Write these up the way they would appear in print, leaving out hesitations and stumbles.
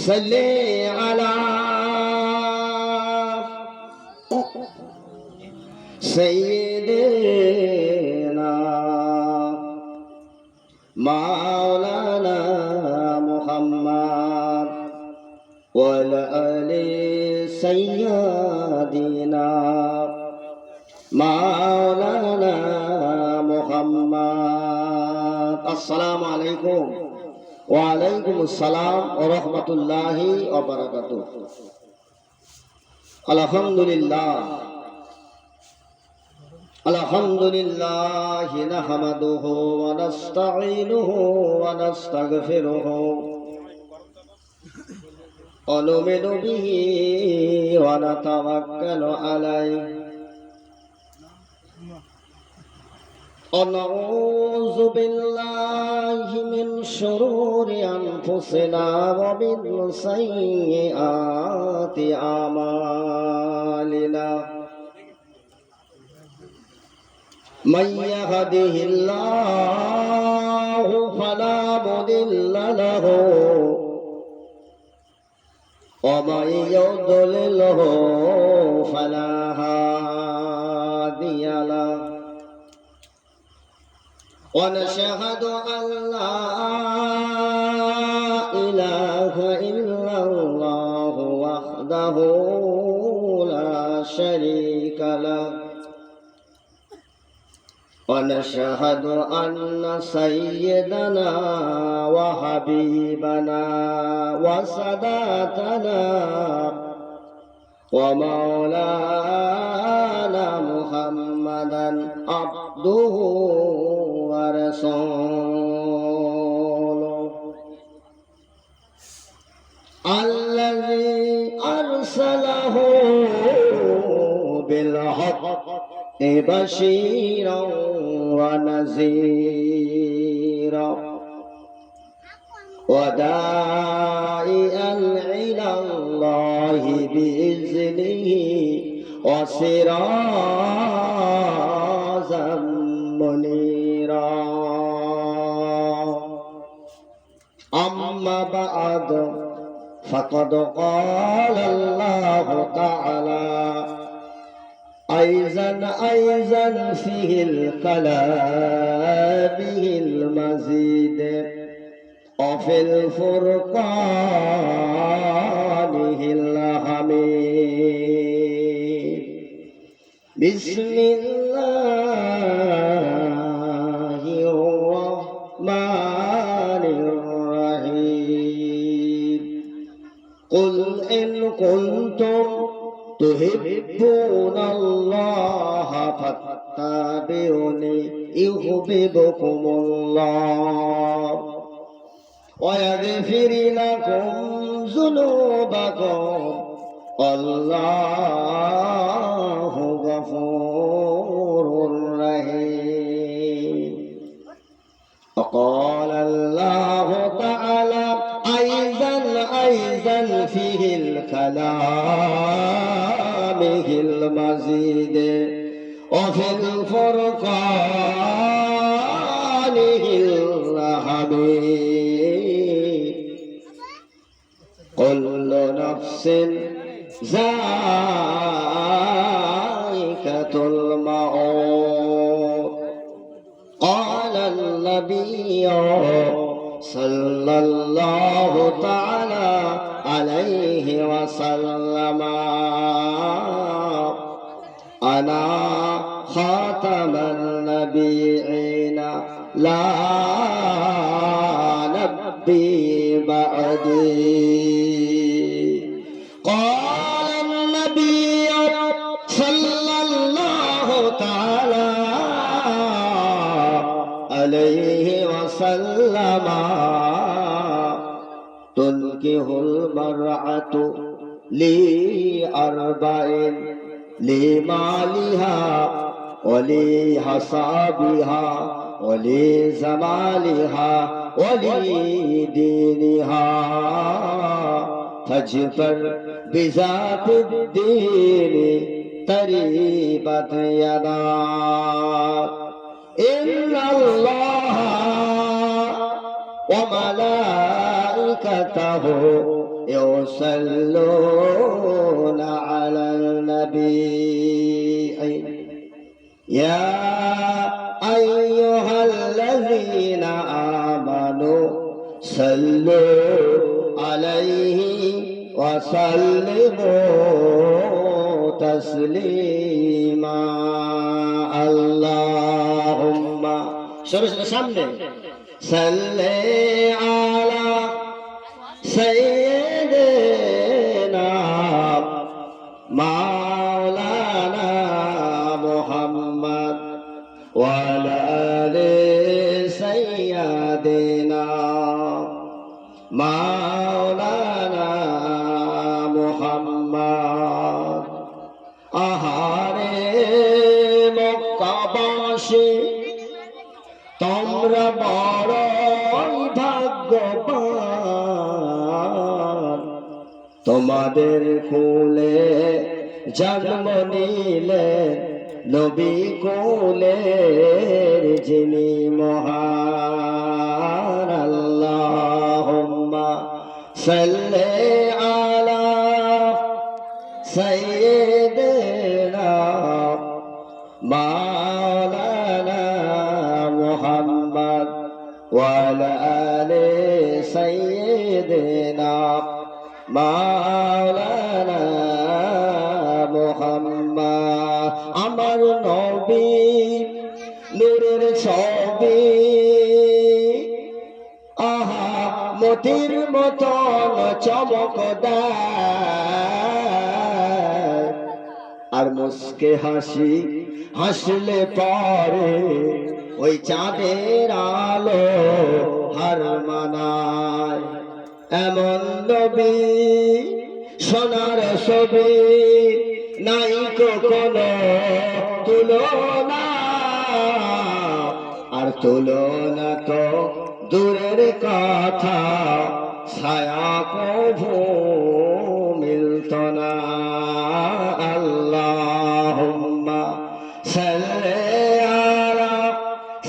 صل على سيدنا مولانا محمد وعلى آل سيدنا مولانا محمد. السلام عليكم ওয়ালাইকুম আসসালাম ওয়া রাহমাতুল্লাহি ওয়া বারাকাতুহু। আলহামদুলিল্লাহ নাহমাদুহু ওয়া নাস্তাঈনুহু ওয়া নাস্তাগফিরুহু ওয়া নু'মিনু বিহি ওয়া নাতাওয়াক্কালু আলাইহি ونعوذ بالله من شرور أنفسنا ومن سيئات أعمالنا من يهده الله فلا مضل له ومن يضلله فلا هادي له ونشهد أن لا إله إلا الله وحده لا شريك له ونشهد أن سيدنا وحبيبنا وسادتنا ومولانا محمدا عبده ورسوله الذي أرسله بالحق بشيرا ونذيرا وداعيا إلى الله بإذنه وسراجا منيرا. أما بعد فقد قال الله تعالى أيضا فيه الكلامه المزيد وفي الفرقانه الحميد. بسم الله الرحمن الرحيم. قل إن كنتم تحبون الله فاتبعوني يحببكم الله ويغفر لكم ذنوبكم والله غفور رحيم. وقال الله تعالى أيضا فيه الكلامه المزيد وفي الفرقانه الحميد. كل نفس ذائقة الموت. قال النبي صلى الله تعالى عليه وسلم أنا خاتم النبيين لا نبي بعدي. قال النبي صلى الله تعالى عليه وسلم تنكح المرأة لأربع لمالها ولحسابها ولزمالها ولدينها فاجفر بذات الدين تريبت يداك. إن الله وملائكته يصلون على النبي يا أيها الذين آمنوا صلوا عليه وسلموا تسليما اللهم সামনে صل على سيدنا مولانا محمد وعلى آل سيدنا مولانا محمد আহারে মক্কাবাসী তোমরা বড়ই ভাগ্যবান তোমাদের কোলে জন্ম নিলেন নবী কোলের যিনি মহান আল্লাহুম্মা সাল্লি আলা সাইয়্যিদিনা মাওলানা মুহাম্মদ ওয়া আলা আলি সাইয়্যিদিনা মাওলানা মুহাম্মদ আমার নবী নূরের ছবি আহা মতির মতন চমকদার আর মুস্কে হাসি হাসলে পরে ওই চাঁদের আলো হার মানায় এমন নবী সোনার ছবি নাই কোনো তুলনা আর তুলনা তো দূরের কথা ছায়া কভু মিলত না আল্লাহুম্মা সাল্লি আলা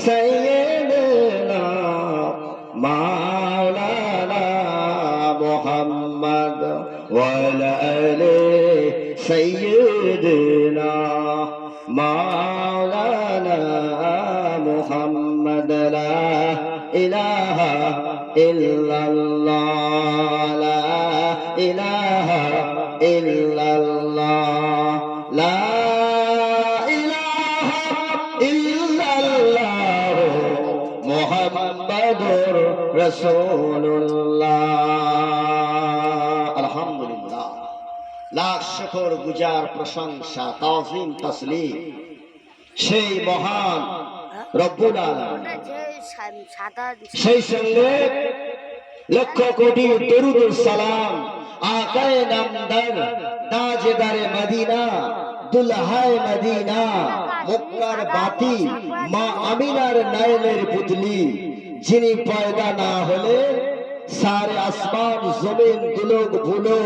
সাইয়্যিদিনা মাওলানা মুহাম্মদ ওয়া আলা আলি সাইয়্যিদিনা মাওলানা মুহাম্মদ লা ইলাহা ইল্লাল্লাহ লা ইলাহা ইল্লাল্লাহ লা ইলাহা ইল্লাল্লাহ মুহাম্মাদুর রাসূলুল্লাহ আলহামদুলিল্লাহ লাখ শুকর গুজার প্রশংসা তাজিম তাসলিম সেই মহান রব্বুল আলামিন সেই সঙ্গে লক্ষ কোটি দরুদ ও সালাম আকায়ে নামদার তাজদারে মদিনা দুলহায়ে মদিনা মক্কার বাতি মা আমিনার নয়নের পুতলি যিনি পয়দা না হলে सारे आसमान जमीन दिलोग भूलो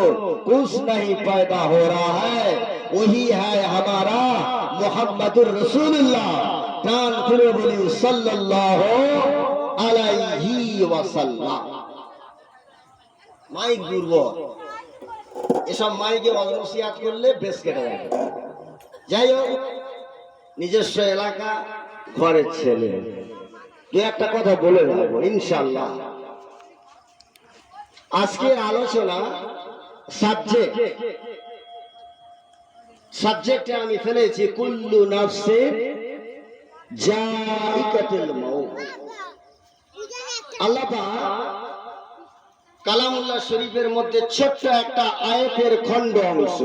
कुछ नहीं पैदा हो रहा है वही है हमारा मुहम्मदुर रसूलुल्लाह प्राण खुले बोली सल्लल्लाहु अलैहि वसल्लम माइक दुर्बल এসব মাইকে অনসিয়াত করলে বেশ কেটে যাবে যাই হোক নিজস্ব এলাকা ঘরের ছেলে দু একটা কথা বলে রাখবো ইনশাআল্লাহ আজকের আলোচনা সাবজেক্টে আমি ফেলেছি কুল্লু নাফসিন যায়িকাতুল মাউত আল্লাহ পাক কালামুল্লাহ শরীফের মধ্যে ছোট্ট একটা আয়াতের খণ্ড অংশ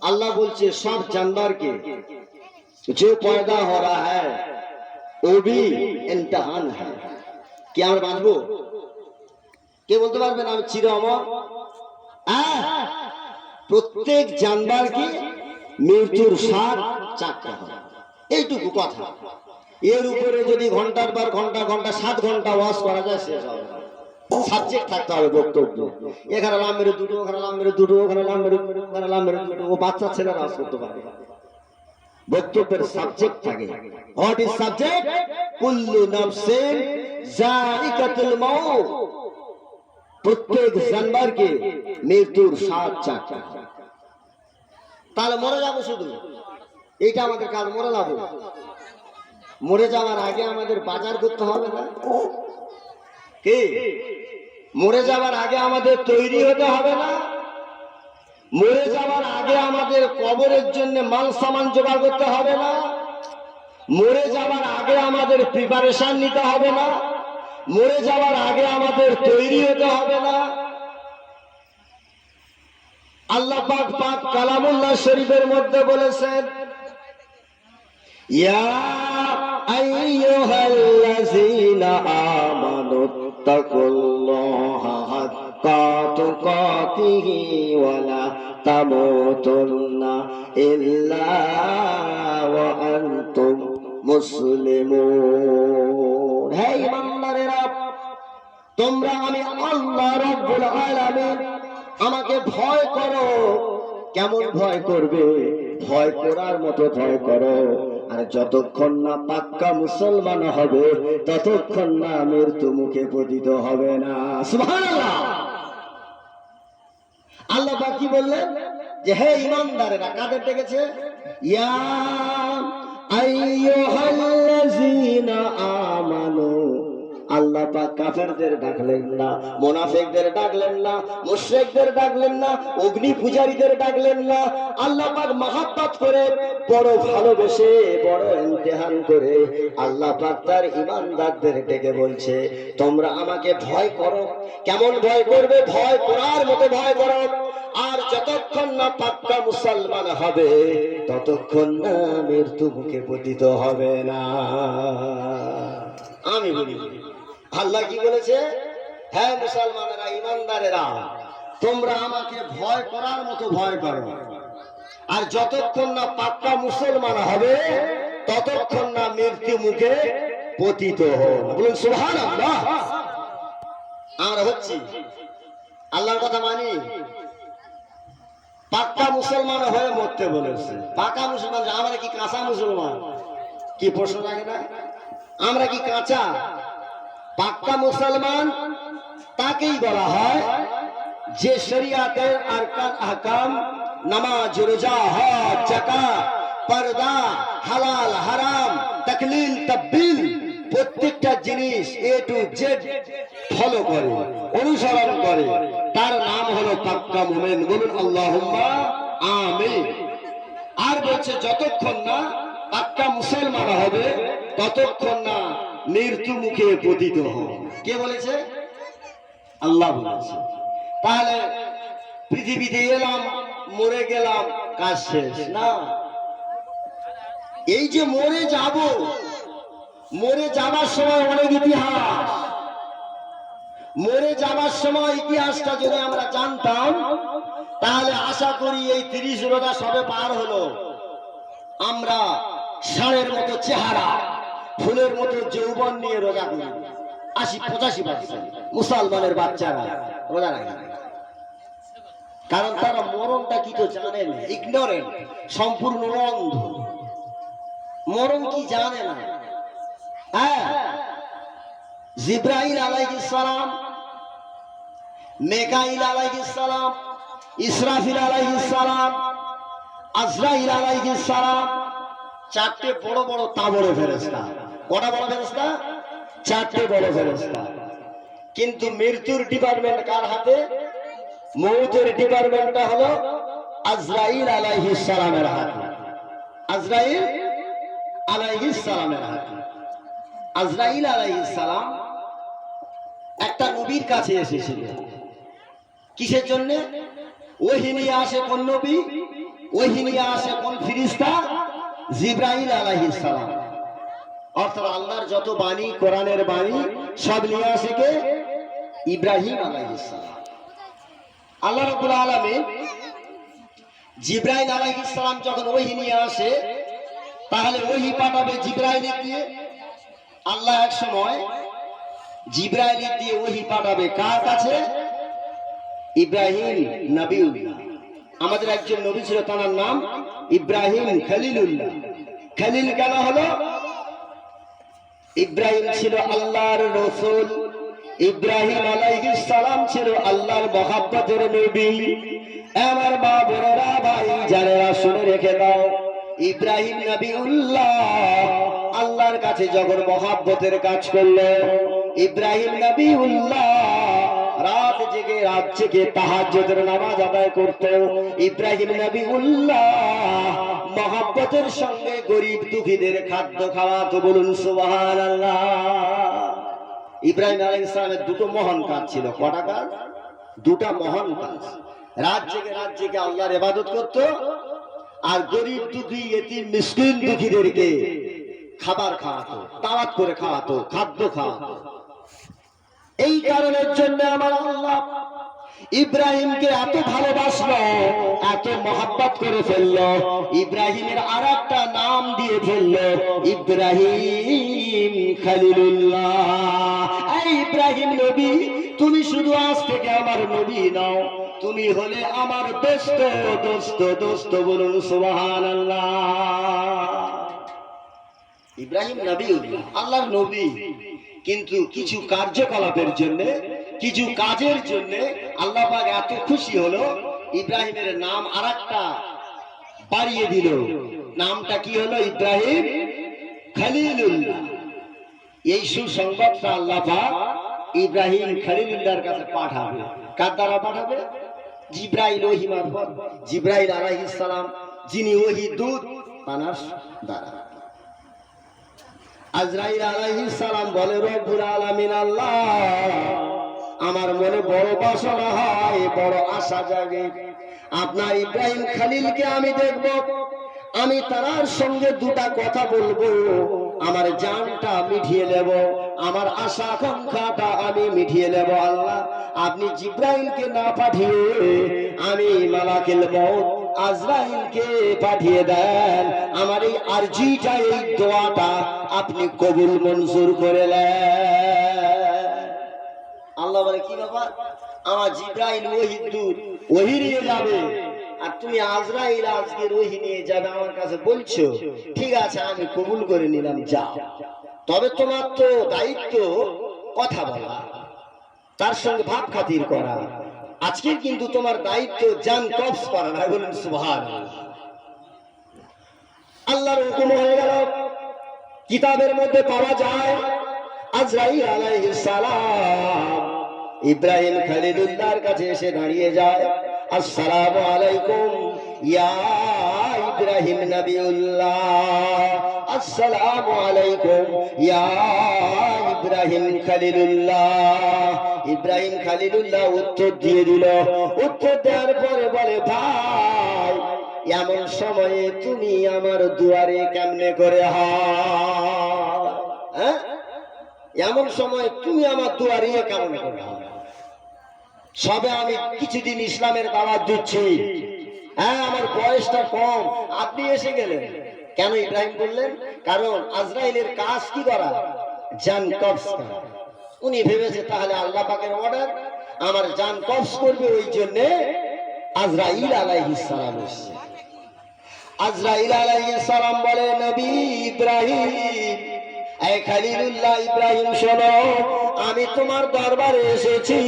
আল্লাহ বলছে সব जानवर के जो पैदा हो रहा है वो भी इम्तिहान है কি আমরা বাঁচবো কে বলতে পারবেন আমি চির অমর প্রত্যেক जानवर কি মৃত্যুর স্বাদ চাখতে হবে এইটুকু কথা এর উপরে যদি ঘন্টার পর ঘন্টা 7 ঘন্টা ওয়াজ করা যায় শেষ হবে সাবজেক্ট থাকতে হবে বক্তব্য এখানে লাম মেরে দুটো ওখানে লাম মেরে দুটো ওখানে লাম মেরে ওখানে লাম মেরে দুটো ও বাচ্চা ছেলেরা ওয়াজ করতে পারে বক্তব্যের সাবজেক্ট থাকে হোয়াট ইজ সাবজেক্ট কুল্লু নাফসিন যায়িকাতুল মাউত প্রত্যেক জানবারকে মৃত্যুর স্বাদ চাখতে হবে। তাহলে মরে যাবো শুধু, এইটা আমাদের কাজ, মরে যাবো। মরে যাওয়ার আগে আমাদের বাজার করতে হবে না কি? মরে যাওয়ার আগে আমাদের তৈরি হতে হবে না? মরে যাওয়ার আগে আমাদের কবরের জন্য মাল সামান জোগাড় করতে হবে না? মরে যাওয়ার আগে আমাদের প্রিপারেশন নিতে হবে না? মরে যাওয়ার আগে আমাদের তৈরি হতে হবে না? আল্লাহ পাক পাক কালামুল্লাহ শরীফের মধ্যে বলেছেন, ইয়া আইয়ুহাল্লাযীনা আমানুত্তাকুল্লাহা হাক্কা তুকাতিহি ওয়া লা তামুতুন্না ইল্লা ওয়া আনতুম মুসলিমুন। হে ঈমানদারেরা, তোমরা আমি আল্লাহ রাব্বুল আলামিন আমাকে ভয় করো। কেমন ভয় করবে? ভয় করার মতো ভয় করো। আর যতক্ষণ না পাক্কা মুসলমান হবে ততক্ষণ না মৃত্যু মুখে পতিত হবে না। সুবহানাল্লাহ। আল্লাহ পাক কি বললেন? যে হে ঈমানদারেরা, কাদের ডেকেছে? ইয়া আইয়ুহাল্লাযীনা আমানু। আল্লাহ পাক কাফেরদের ডাকলেন না, মুনাফিকদের ডাকলেন না, মুশরিকদের ডাকলেন না, অগ্নি পূজারীদের ডাকলেন না। আল্লাহ পাক মহব্বত করে, বড় ভালোবেসে, বড় ইমতিহান করে আল্লাহ পাক তার ঈমানদারদের ডেকে বলছে, তোমরা আমাকে ভয় করো। কেমন ভয় করবে? ভয় করার মতো ভয় করো। আর যতক্ষণ না পাক্কা মুসলমান হবে ততক্ষণ না মৃত্যু মুখে পতিত হবে না। আমি বলি, আল্লাহ কি বলেছে? হ্যাঁ মুসলমানেরা, ঈমানদারেরা, তোমরা আমাকে ভয় করার মতো ভয় করো। আর যতক্ষণ না পাক্কা মুসলমান হবে ততক্ষণ না মৃত্যু মুখে পতিত হন। বলুন সুবহানাল্লাহ। আমরা হচ্ছি, আল্লাহর কথা মানি, পাক্কা মুসলমান হয়ে মরতে বলেছে। পাক্কা মুসলমান, আমরা কি কাঁচা মুসলমান? কি প্রশ্ন লাগে না? আমরা কি কাঁচা? পাক্কা মুসলমান তাকেই বলা হয় যে শরিয়াতের আরকান আহকাম, নামাজ, রোজা, হজ, যাকাত, পর্দা, হালাল হারাম, তাকলিল তাকবিল, প্রত্যেকটা জিনিস এ টু জেড ফলো করে, অনুসরণ করে। তার নাম হলো পাক্কা মুমিন। বলুন আল্লাহুম্মা আমিন। আর বলছে যতক্ষণ না পাক্কা মুসলমান হবে ততক্ষণ না মৃত্যু মুখে পতিত হবে। কে বলেছে? আল্লাহ বলেছে। তাহলে পৃথিবীতে এলাম, মরে গেলাম, কাজ শেষ না। এই যে মরে যাব, মরে যাবার সময় অনেক ইতিহাস। মরে যাবার সময় ইতিহাসটা যদি আমরা জানতাম তাহলে আশা করি এই 30 রোজা সবে পার হলো, আমরা ষাঁড়ের মতো চেহারা, ফুলের মতো যৌবন নিয়ে রোজা করি। 80-85% মুসলমানের বাচ্চারা রোজা রাখে, কারণ তারা মরণটা কি তো জানে না, ইগনোরেন্ট, সম্পূর্ণ অন্ধ। মরণ কি জানে না। হ্যাঁ, জিব্রাইল আলাইহিস সালাম, মিকাইল আলাইহিস সালাম, ইসরাফিল আলাইহিস সালাম, আজরাইল আলাইহিস সালাম, চারটে বড় বড় তাবড় ফেরেশতা। কটা বড় ফেরেশতা? চারটে বড় ফেরেশতা। কিন্তু মৃত্যুর ডিপার্টমেন্ট কার হাতে? মৌতের ডিপার্টমেন্টটা হলো আজরাইল আলাইহিস সালামের হাতে। আজরাইল আলাইহিস সালামের হাতে। আজরাইল আলাইহিস সালাম একটা নবীর কাছে এসেছিল। কিসের জন্য? ওহী নিয়ে আসে কোন নবী? ওহী নিয়ে আসে কোন ফেরেশতা? জিবরাইল আলাইহিস সালাম। অর্থাৎ আল্লাহর যত বাণী, কোরআনের বাণী সব নিয়ে আসে কে? ইব্রাহিম আলাইহিস সালাম। আল্লাহ রাব্বুল আলামিন জিবরাইল আলাইহিস সালাম যখন ওহী নিয়ে আসে, তাহলে ওহী পাঠাবে জিবরাইল দিয়ে। আল্লাহ এক সময় জিবরাইল দিয়ে ওহী পাঠাবে কার কাছে? ইব্রাহিম নবীউল্লাহ। আমাদের একজন নবী ছিল, তার নাম ইব্রাহিম খলিলুল্লাহ। খলিল কেন হলো? ইব্রাহিম ছিল আল্লাহর রাসূল, ইব্রাহিম আলাইহিস সালাম ছিল আল্লাহর মহব্বতের নবী। আমার মা বোনেরা ভাই জানেরা শুনে রেখে দাও, ইব্রাহিম নবিউল্লাহ আল্লাহর কাছে যখন মহব্বতের কাজ করলো, ইব্রাহিম নবিউল্লাহ রাত জেগে তাহাজ্জুদের নামাজ আদায় করত। ইব্রাহিম নবিউল্লাহ মহব্বতের সঙ্গে গরিব দুঃখীদের খাদ্য খাওয়াতো। বলুন সুবহানাল্লাহ। ইব্রাহিম আলাইহিস সালামের দুটো মহান কাজ ছিল। কটা কাজ? দুটা মহান কাজ। রাত জেগে আল্লাহর ইবাদত করত, আর গরিব দুঃখী ইতিম মিসকিন দুঃখীদেরকে খাবার খাওয়াতো, দাওয়াত করে খাওয়াতো, খাদ্য খাওয়াতো। এই কারণের জন্য আমার আল্লাহ ইব্রাহিমকে এত ভালোবাসলো, এত মহব্বত করে ফেললো, ইব্রাহিমের আর একটা নাম দিয়ে ফেললো, ইব্রাহিম খলিলুল্লাহ। এই ইব্রাহিম নবী, তুমি শুধু আজ থেকে আমার নবী নও, তুমি হলে আমার দোস্ত দোস্ত দোস্ত। বলুন সুবহানাল্লাহ। ইব্রাহিম নবী আল্লাহর নবী, কিন্তু কিছু কার্যকলাপের জন্য, কিছু কাজের জন্য আল্লাহ পাক এত খুশি হলো, ইব্রাহিমের নাম আরেকটা বাড়িয়ে দিল। নামটা কি হলো? ইব্রাহিম খলিলুল্লাহ। এই সুসংবাদটা আল্লাহ পাক ইব্রাহিম খলিলুল্লাহর কাছে পাঠাবে। কার দ্বারা পাঠাবে? জিব্রাইল ওহী মারফত। জিব্রাইল আলাইহিস সালাম, যিনি ওহী দূত, তার দ্বারা। আজরাইল আলাইহিস সালাম বলে, রব্বুল আলামিন আল্লাহ, আমার মনে বড় বাসনা হয়, বড় আশা জাগে, আপনার ইব্রাহিম খলিলকে আমি দেখব, আমি তার সঙ্গে দুটা কথা বলবো, আমার জানটা মিটিয়ে নেব, আমার আশা আকাঙ্ক্ষাটা আমি মিটিয়ে নেব। আল্লাহ, আপনি জিব্রাইলকে না পাঠিয়ে আমি মালাকুল মউত আজরাইলকে পাঠিয়ে দেন, আমার এই আরজিটা, এই দোয়াটা আপনি কবুল মঞ্জুর করে নেন। আল্লাহ বলে, কি ব্যাপার? আমার জিব্রাইল ওহী দূত, ওহী নিয়ে যাবে, আর তুমি আজরাইল আজকে ওহী নিয়ে যাবে আমার কাছে বলছো? ঠিক আছে, আমি কবুল করে নিলাম, যাও। তবে তোমার তো দায়িত্ব কথা বলা, তার সঙ্গে ভাব খাতির করা। আজকে কিন্তু তোমার দায়িত্ব জান কবজ করা না। বলুন সুবহানাল্লাহ। আল্লাহর হুকুম হয়ে গেল। কিতাবের মধ্যে পাওয়া যায়, আজরাইল আলাইহিস সালাম ইব্রাহিম খলিলুল্লাহর কাছে এসে দাঁড়িয়ে যায়। আসসালামু আলাইকুম ইয়া ইব্রাহিম নবিউল্লাহ, আসসালামু আলাইকুম ইয়া ইব্রাহিম খলিলুল্লাহ। ইব্রাহিম খলিলুল্লাহ উত্তর দিয়ে দিল। উত্তর দেওয়ার পরে বলে, ভাই, এমন সময়ে তুমি আমার দুয়ারে কেমনে করে হ্যাঁ? এমন সময় তুমি আমার দুয়ারে কেমনে করে? সবে আমি কিছুদিন ইসলামের দাওয়াত দিচ্ছি, হ্যাঁ, আমার বয়সটা কম, আপনি এসে গেলেন কেন? ইব্রাহিম বললেন, কারণ আজরাইলের কাজ কি করা? জান কবজ করা। উনি ভেবেছে তাহলে আল্লাহ পাকের অর্ডার, আমার জান কবজ করবে, ওই জন্য আজরাইল আলাইহিস সালাম এসেছে। আজরাইল আলাইহিস সালাম বলে, নবী ইব্রাহিম, এই খলিলুল্লাহ ইব্রাহিম, শোনো, আমি তোমার দরবারে এসেছি,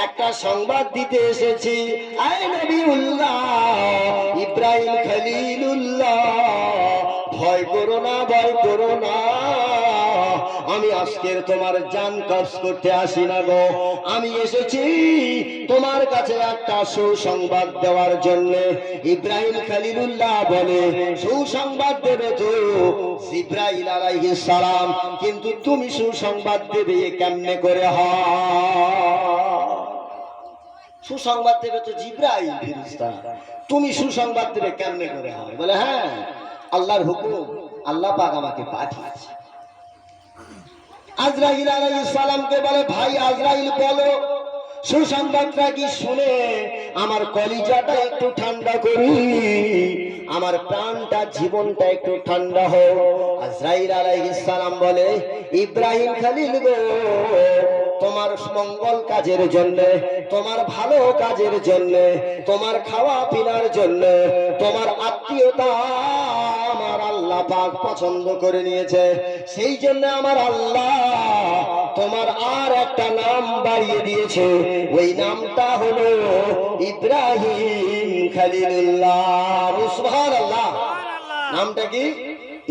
একটা সংবাদ দিতে এসেছি। এই নবিউল্লাহ ইব্রাহিম খলিলুল্লাহ, ভয় করো না, ভয় করো না, আমি আজকের তোমার জান কবজ করতে আসি না গো, আমি এসেছি তোমার কাছে একটা সুসংবাদ দেওয়ার জন্য। ইব্রাহিম খলিলুল্লাহ বলে, সুসংবাদ দেবে তো জিব্রাইল আলাইহিস সালাম, কিন্তু তুমি সুসংবাদ দেবে কেমনে করে হয়? সুসংবাদ দেবে তো জিব্রাইল ফেরেশতা, তুমি সুসংবাদ দেবে কেমনে করে হয়? বলে, হ্যাঁ, আল্লাহর হুকুম, আল্লাহ পাক আমাকে পাঠিয়েছে। আজরাইল আলাইহিস সালামকে বলে, ভাই আজরাইল, বলো সুসংবাদটা কি, শুনে আমার কলিজাটা একটু ঠান্ডা করি, আমার প্রাণটা, জীবনটা একটু ঠান্ডা হোক। আজরাইল আলাইহিস সালাম বলে, ইব্রাহিম খলিল গো, তোমার মঙ্গল কাজের জন্য তোমার ভালো কাজের জন্য, তোমার খাওয়া পিনার জন্য, তোমার আত্মীয়তা আমার আল্লাহ পাক পছন্দ করে নিয়েছে। সেই জন্য আমার আল্লাহ তোমার আর একটা নাম বাড়িয়ে দিয়েছে, ওই নামটা হলো ইব্রাহিম খলিলুল্লাহ। সুবহানাল্লাহ। নামটা কি?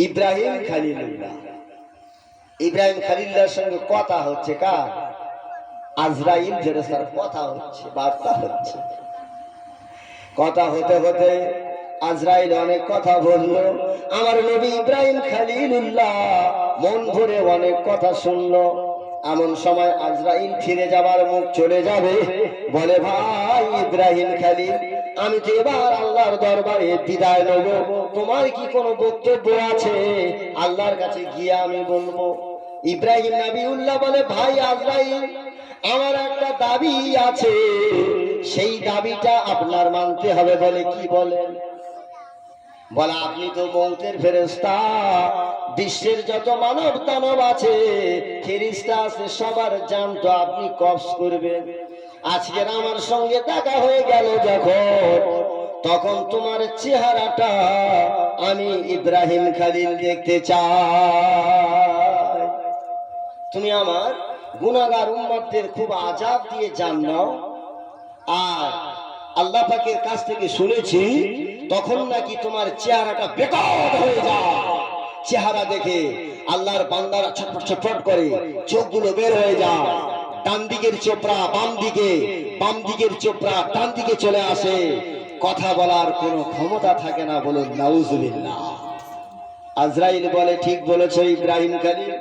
ইব্রাহিম খলিলুল্লাহ। ইব্রাহিম খলিলুল্লাহর সঙ্গে কথা হচ্ছে কার? আজরাইল ফেরেশতার কথা হচ্ছে, বার্তা হচ্ছে। কথা হতে হতে আজরাইল অনেক কথা বলল, আমার নবী ইব্রাহিম খলিলুল্লাহ মন ভরে অনেক কথা শুনলো। এমন সময় আজরাইল ফিরে যাবার মুখ চলে যাবে, বলে ভাই ইব্রাহিম খলিল, আমি তো এবার আল্লাহর দরবারে বিদায় নেব, তোমার কি কোনো বক্তব্য আছে? আল্লাহর কাছে গিয়ে আমি বলবো। ইব্রাহিম নবিউল্লাহ বলে, ভাই আজরাইল, আমার একটা দাবি আছে, সেই দাবিটা আপনার মানতে হবে। বলে কি বলেন? বলে আপনি তো মৌতের ফেরেশতা, বিশ্বের যত মানব দানব আছে, ফেরেশতা আছে, সবার জান তো আপনি কবজ করবেন। আজকের আমার সঙ্গে দেখা হয়ে গেল যখন, তখন তোমার চেহারাটা আমি ইব্রাহিম খলিল দেখতে চাই। তুমি আমার গুনাহগার উম্মতদের খুব আযাব দিয়ে জান নাও। আর আল্লাহ পাকের কাছ থেকে শুনেছি তখন নাকি তোমার চেহারাটা বেকার হয়ে যায়। চেহারা দেখে আল্লাহর বান্দারা ছটফট ছটফট করে, চোখগুলো বের হয়ে যায়, ডান দিকের চোপড়া বাম দিকে, বাম দিকের চোপড়া ডান দিকে চলে আসে, কথা বলার কোনো ক্ষমতা থাকে না। বলুন নাউজুবিল্লাহ। আজরাইল বলে, ঠিক বলেছো ইব্রাহিম খলিল,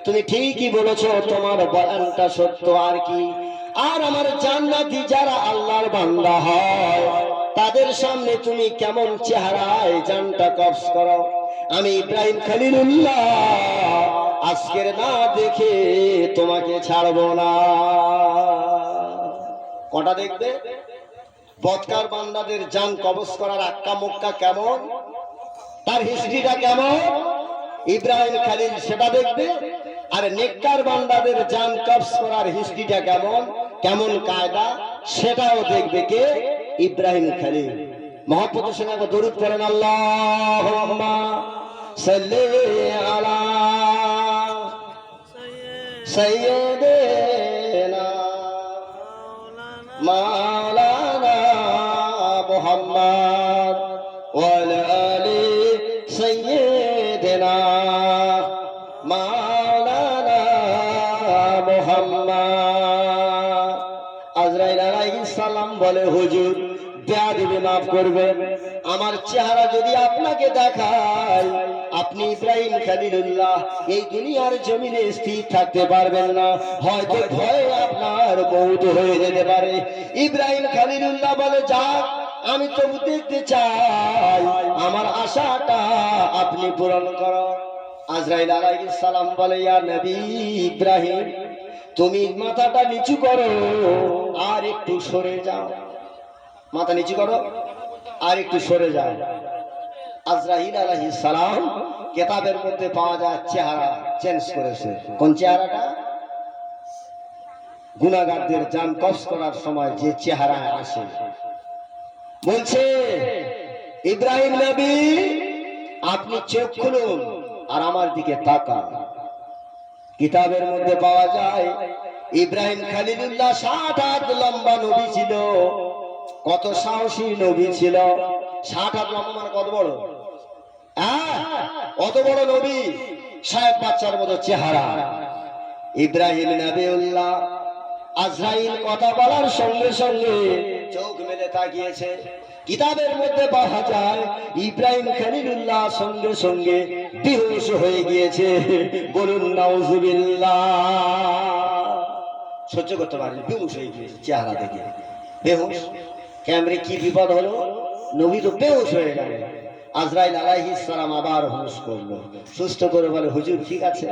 তুমি ঠিকই বলেছো, তোমার বয়ানটা সত্য। আর কি? আর আমার জান্নাতি যারা আল্লাহর বান্দা হয়, তাদের সামনে তুমি কেমন চেহারায় জানটা কবজ করো। আমি ইব্রাহিম খলিলুল্লাহ আজকের না দেখে তোমাকে ছাড়বো না। কটা দেখবে? বদকার বান্দাদের জান কবজ করার আক্কা মুক্কা কেমন, তার হিস্ট্রিটা কেমন, ইব্রাহিম খলিল সেটা দেখবে। আর নেককার বান্দাদের জান কবজ করার হিস্ট্রিটা কেমন, কেমন কায়দা, সেটাও দেখবে কে? ইব্রাহিম খলিল। মহব্বতের সঙ্গে একবার দরুদ পড়েন, আল্লাহুম্মা সাল্লি আলা সাইয়্যিদিনা মাওলানা মুহাম্মদ ওয়া আলা আলি সাইয়্যিদিনা মাওলানা মুহাম্মদ। আজরাইল আলাইহিস সালাম বলে, হুজুর বেয়াদবি মাফ করবেন, আমার চেহারা যদি আপনাকে দেখায়, আপনি ইব্রাহিম খলিলুল্লাহ এই দুনিয়ার জমিনে স্থির থাকতে পারবেন না, হয়তো ভয়ে আপনার মওত হয়ে যেতে পারে। ইব্রাহিম খলিলুল্লাহ বলে, যাক, আমি তবু দেখতে চাই, আমার আশাটা আপনি পূরণ করো। আজরাইল আলাইহিস সালাম বলে, ইয়া নবী ইব্রাহিম, তুমি মাথাটা নিচু করো আর একটু সরে যাও। মাথা নিচু করো আর একটু সরে যাও। আজরাইল আলাইহিস সালাম কিতাবের মধ্যে পাওয়া যায় চেহারা চেঞ্জ করেছে। কোন চেহারাটা? গুনাহগারদের জান কবজ করার সময় যে চেহারা আসে। বলছে, ইব্রাহিম নবী, আপনি চোখ খুলুন আর আমার দিকে তাকান। কিতাবের মধ্যে পাওয়া যায় ইব্রাহিম খলিলুল্লাহ 60 হাত লম্বা নবী ছিল। কত সাহসী নবী ছিল! 60 হাত লম্বা মানে কত বড়? অত বড় নবী, সাহেব বাচ্চার মতো চেহারা। ইব্রাহিম নবিউল্লাহ আজরাইল কথা বলার সঙ্গে সঙ্গে চোখ মেলে তাকিয়েছে। কিতাবের মধ্যে পাওয়া যায় ইব্রাহিম খলিলুল্লাহ সঙ্গে সঙ্গে বেহুশ হয়ে গিয়েছে। বলুন নাউজুবিল্লাহ। সহ্য করতে পারেন, বেহুশ হয়ে গিয়েছে চেহারা দেখে। বেহুশ ক্যামরে কি বিপদ হলো, নবী তো বেহুশ হয়ে গেল। আজরাইল আলাইহিস সালাম আবার হুঁশ করলো, সুস্থ করে বলে, হুজুর ঠিক আছে?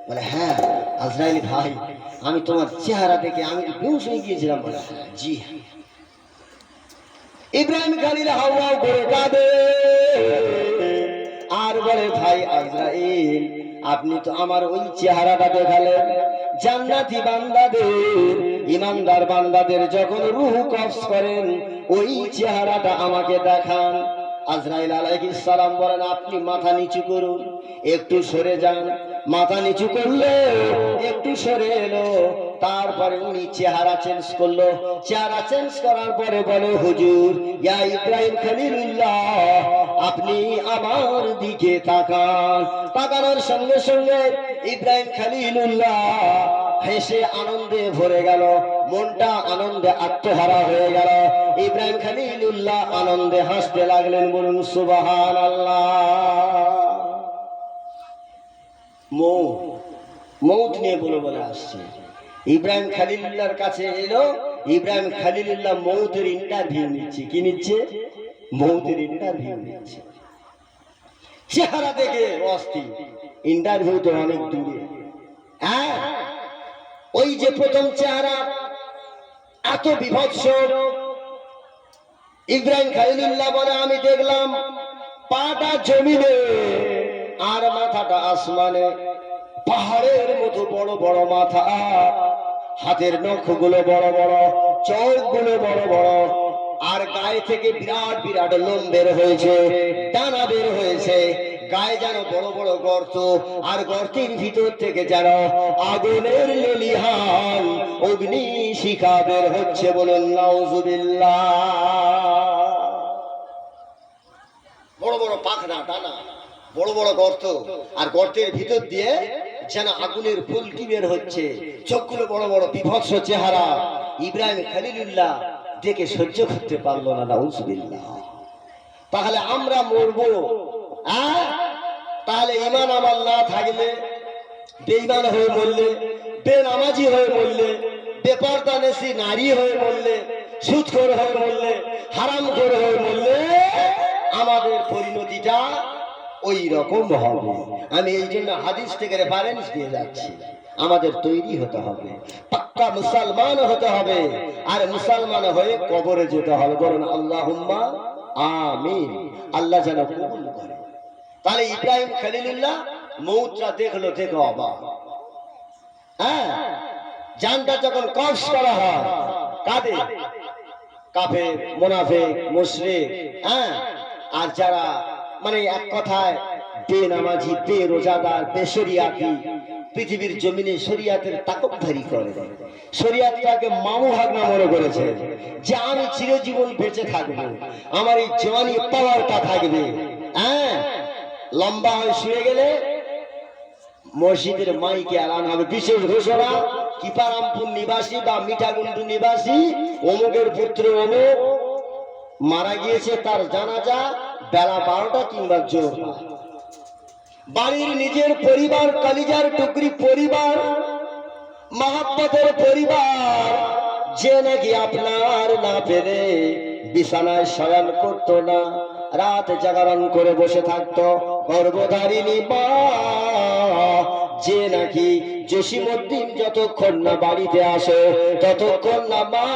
বলে, হ্যাঁ আজরাইল ভাই, আমি তোমার চেহারা দেখে আমি বেহুশ হয়ে গিয়েছিলাম। বলে, জি। ইব্রাহিম খলিল হাওয়াও করে কাঁদে আর বলে, ভাই আজরাইল, আপনি তো আমার ওই চেহারাটা দেখালেন জান্নাতি বান্দাদের, ইমানদার বান্দাদের যখন রূহ কবজ করেন ওই চেহারাটা আমাকে দেখান। আজরাইল আলাইহিস সালাম বলেন, আপনি মাথা নিচু করুন। একটু সরে যান, মাথা নিচু করলে একটু সরে এলো। তারপরে উনি চেহারা চেঞ্জ করলো। চেহারা চেঞ্জ করার পরে বলে, হুজুর ইয়া ইব্রাহিম খলিলুল্লাহ, আপনি আমার দিকে তাকান। তাকানোর সঙ্গে সঙ্গে ইব্রাহিম খলিলুল্লাহ হেসে আনন্দে ভরে গেল, মনটা আনন্দে আত্মহারা হয়ে গেল। ইব্রাহিম খলিলুল্লাহ আনন্দে হাসতে লাগলেন। বলুন সুবহানাল্লাহ। মৌত নিয়ে বলে আসছে। ইব্রাহিম খলিলুল্লাহর কাছে এলো। ইব্রাহিম খলিলুল্লাহ মৌতের ইন্টারভিউ নিচ্ছে। কি নিচ্ছে? মৌতের ইন্টারভিউ নিচ্ছে। চেহারা দেখে অস্থির, ইন্টারভিউ তো অনেক দূরে। হ্যাঁ, ওই যে প্রথম চেহারা এত বিভৎস। ইব্রাহিম খলিলুল্লাহ বলে, আমি দেখলাম পাটা জমিনে আর মাথাটা আসমানে। পাহাড়ের মতো বড় বড় মাথা, হাতের নখগুলো বড় বড়, চোখগুলো বড় বড়, আর গায়ে থেকে বিরাট বিরাট লোম বের হয়েছে, ডানা বের হয়েছে। গায়ে যেন বড় বড় গর্ত, আর গর্তের ভিতর থেকে যেন আগুনের লেলিহান অগ্নি শিখা বের হচ্ছে। বলুন নাউজুবিল্লাহ। বড় বড় পাখনা, ডানা, বড় বড় গর্ত, আর গর্তের ভিতর দিয়ে যেন আগুনের ফুলকি বের হচ্ছে। চোখগুলো বড় বড়, বিভৎস চেহারা। ইব্রাহিম খলিলুল্লাহ দেখে সহ্য করতে পারলো না। নাউজুবিল্লাহ। তাহলে আমরা মরবো, তাহলে ঈমান আমার না থাকলে, বেঈমান হয়ে মরলে, বেনামাজি হয়ে মরলে, বেপরদানেশী নারী হয়ে মরলে, সুদখোর হয়ে মরলে, হারামখোর হয়ে মরলে আমাদের পরিণতিটা ওই রকম হবে। আমি এই জন্য হাদিস থেকে রেফারেন্স দিয়ে যাচ্ছি। আমাদের তৈরি হতে হবে, পাক্কা মুসলমান হতে হবে, আর মুসলমান হয়ে কবরে যেতে হবে। বলুন আল্লাহুম্মা আমিন। আল্লাহ যেন কবুল করে। তাহলে ইব্রাহিম খলিলুল্লাহ মৌতটা দেখলো, দেখো অবাক। হ্যাঁ, জানটা যখন কবজ করা হয় কাঁদে, কাফের, মুনাফিক, মুশরিক, হ্যাঁ, আর যারা মানে এক কথায় বেনামাজি, বেরোজাদার, বেশরিয়াতি, পৃথিবীর জমিনে শরিয়াতের তাকবধারী করে, শরিয়াতটাকে মামু ভাগনা মনে করেছে যে আমি চিরজীবন বেঁচে থাকবো, আমার এই জওয়ানি পাওয়ারটা থাকবে। হ্যাঁ, লম্বা হয়ে শুয়ে গেলে মসজিদের মাইকে এলান হবে, বিশেষ ঘোষণা, কিপারামপুর নিবাসী বা মিঠাগুন্ডু নিবাসী অমুকের পুত্র অমুক মারা গিয়েছে, তার জানাজা বেলা 12টা কিংবা জোর। বাড়ির নিজের পরিবার, কলিজার টুকরি পরিবার, মহব্বতের পরিবার, যে নাকি আপনার না পেরে বিছানায় শয়ন করতো না, রাত জাগরণ করে বসে থাকতো, গর্ভধারিণী মা, যে নাকি জসিমউদ্দিন যতক্ষণ না বাড়িতে আসে ততক্ষণ না মা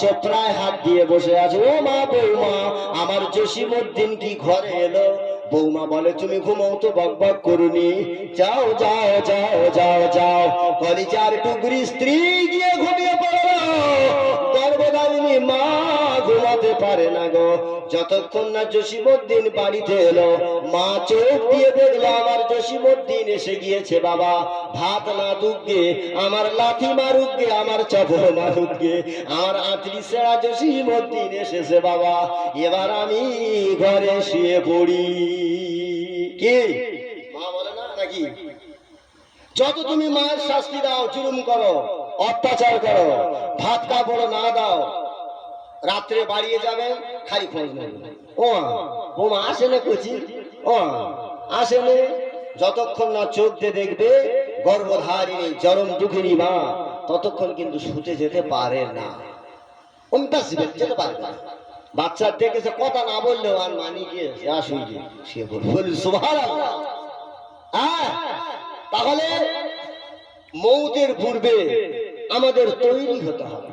চোপড়ায় হাত দিয়ে বসে আছে। ও মা, বৌমা, আমার জসিমউদ্দিন কি ঘরে এলো? বৌমা বলে, তুমি ঘুমাও তো, বকবক করুনি, যাও যাও যাও যাও যাও। কলিজার টুকরি স্ত্রী গিয়ে ঘুমিয়ে পড়ল, গর্ভধারিণী মা ঘুমাতে পারে না গো, যতক্ষণ না জসিমউদ্দিন বাড়িতে এলো। মা চোখ দিয়ে দেখলো আমার জসিমউদ্দিন এসে গিয়েছে। বাবা, ভাত না দুগ্গে, আমার লাথি মারুগ্গে, আমার চাপড় মারুগ্গে, আমার আঁতরি সেরা জসিমউদ্দিন এসেছে। বাবা, এবার আমি ঘরে শুয়ে পড়ি। কি মা বলে না নাকি? যত তুমি মায়ের শাস্তি দাও, জুলুম করো, অত্যাচার করো, ভাত কাপড় না দাও, রাত্রে বাড়িয়ে যাবে, খালি খোঁজ নেবে, ও বোমা আসে না কচি, ও আসে না, যতক্ষণ না চোখ দিয়ে দেখবে গর্ভধারিণী জনম দুঃখিনী মা, ততক্ষণ কিন্তু শুতে যেতে পারে না, যেতে পারবে না। বাচ্চার দেখেছে কথা না বললেও আর মানি গিয়ে সে বলবে সুবহানাল্লাহ। তাহলে মৌতের পূর্বে আমাদের তৈরি হতে হবে।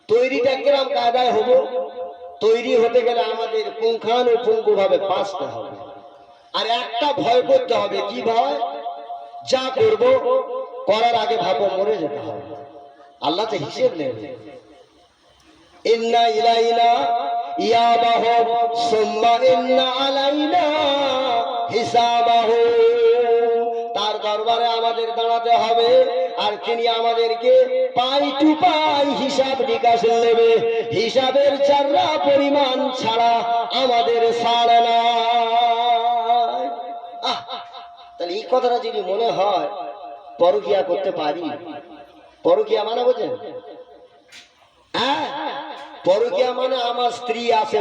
তৈরিটা কিরম কায়দায় হবো? তৈরি হতে গেলে আমাদের পুঙ্খানুপুঙ্খু ভাবে বাঁচতে হবে। আর একটা ভয় করতে হবে, কি ভয়? যা করব করার আগে ভাবো মরে যেতে হবে, আল্লাহ তো হিসেব নেবে। ইন্না ইলাইনা ইয়াবাহু সুম্মা ইন্না আলাইনা হিসাবাহু। তার দরবারে আমাদের দাঁড়াতে হবে, আর তিনি আমাদেরকে পাই টু পাই হিসাব নিকাশ নেবে। হিসাবের চাররা পরিমাণ ছাড়া আমাদের ছাড়ে না। তাহলে এই কথাটা যদি মনে হয়, পরকিয়া করতে পারি। পরকিয়া মানে বোঝেন? হ্যাঁ, পরকিয়া মানে আমার স্ত্রী আছে